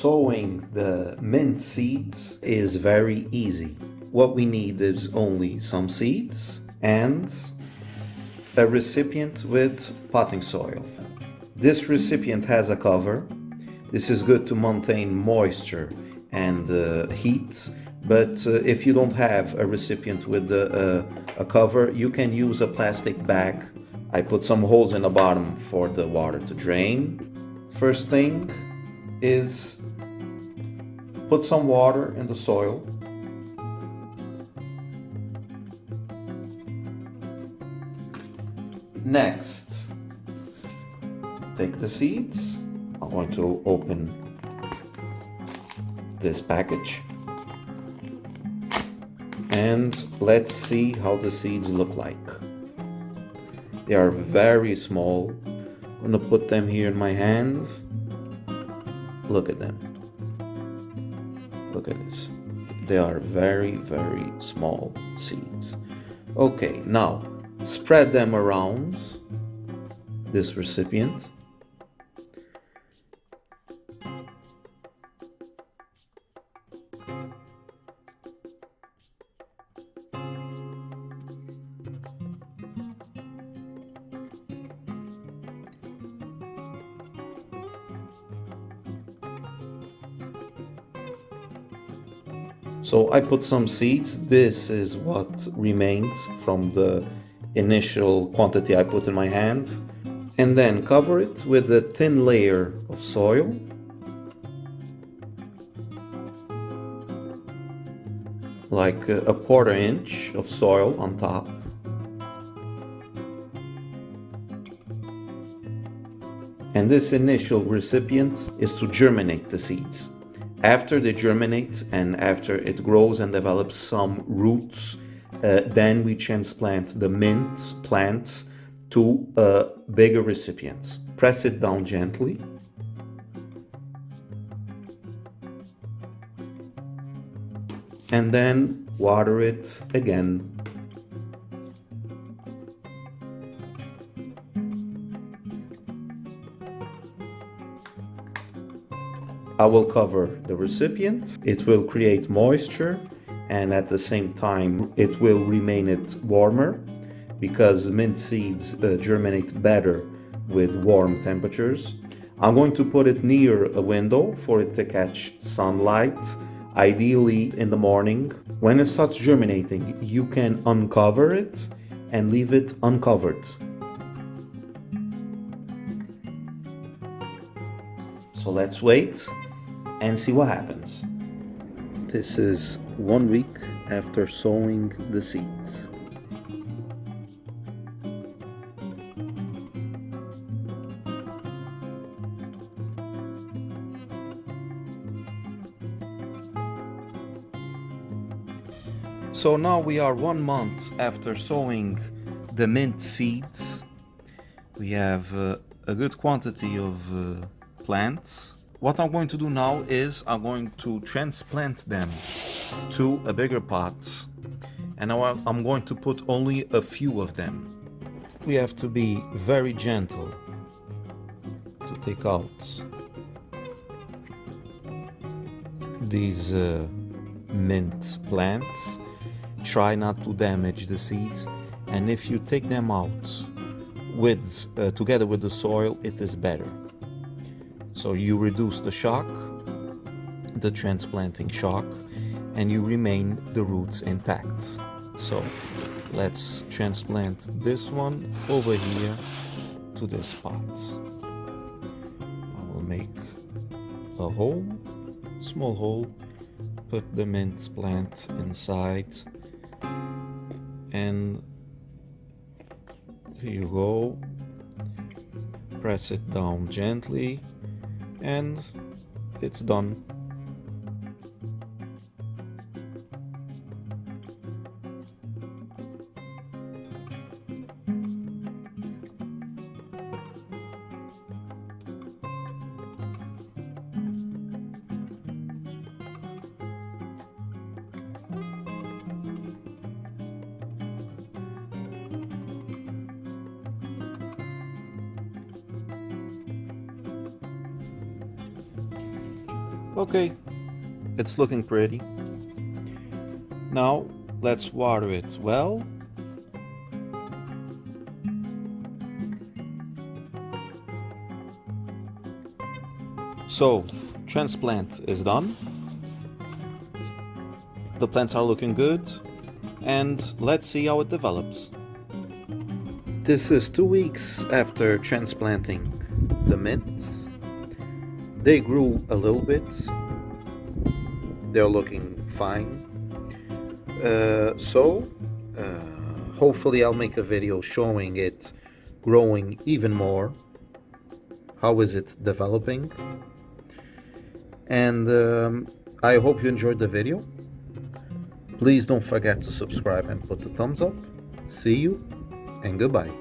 sowing the mint seeds is very easy. What we need is only some seeds and a recipient with potting soil. This recipient has a cover. This is good to maintain moisture and heat, but if you don't have a recipient with a cover, you can use a plastic bag. I put some holes in the bottom for the water to drain. First thing is put some water in the soil. Next, take the seeds. I'm going to open this package and let's see how the seeds look like. They are very small. I'm gonna put them here in my hands. Look at them. Look at this. They are very, very small seeds. Okay, now spread them around this recipient. So I put some seeds. This is what remained from the initial quantity I put in my hand. And then cover it with a thin layer of soil. Like a quarter inch of soil on top. And this initial recipient is to germinate the seeds. After they germinate and after it grows and develops some roots, then we transplant the mint plants to bigger recipients. Press it down gently. And then water it again. I will cover the recipient. It will create moisture and at the same time it will remain it warmer because mint seeds germinate better with warm temperatures. I'm going to put it near a window for it to catch sunlight, ideally in the morning. When it starts germinating, you can uncover it and leave it uncovered. So let's wait and see what happens. This is 1 week after sowing the seeds. So now we are 1 month after sowing the mint seeds. We have a good quantity of plants. What I'm going to do now is I'm going to transplant them to a bigger pot, and now I'm going to put only a few of them. We have to be very gentle to take out these mint plants. Try not to damage the seeds, and if you take them out together with the soil, it is better. So you reduce the shock, the transplanting shock, and you remain the roots intact. So let's transplant this one over here to this pot. I will make a hole, small hole, put the mint plant inside, and here you go. Press it down gently. And it's done. Okay, it's looking pretty. Now let's water it well. So, transplant is done. The plants are looking good, and let's see how it develops. This is 2 weeks after transplanting the mints. They grew a little bit. They're looking fine. Hopefully I'll make a video showing it growing even more. How is it developing? And I hope you enjoyed the video. Please don't forget to subscribe and put the thumbs up. See you and goodbye.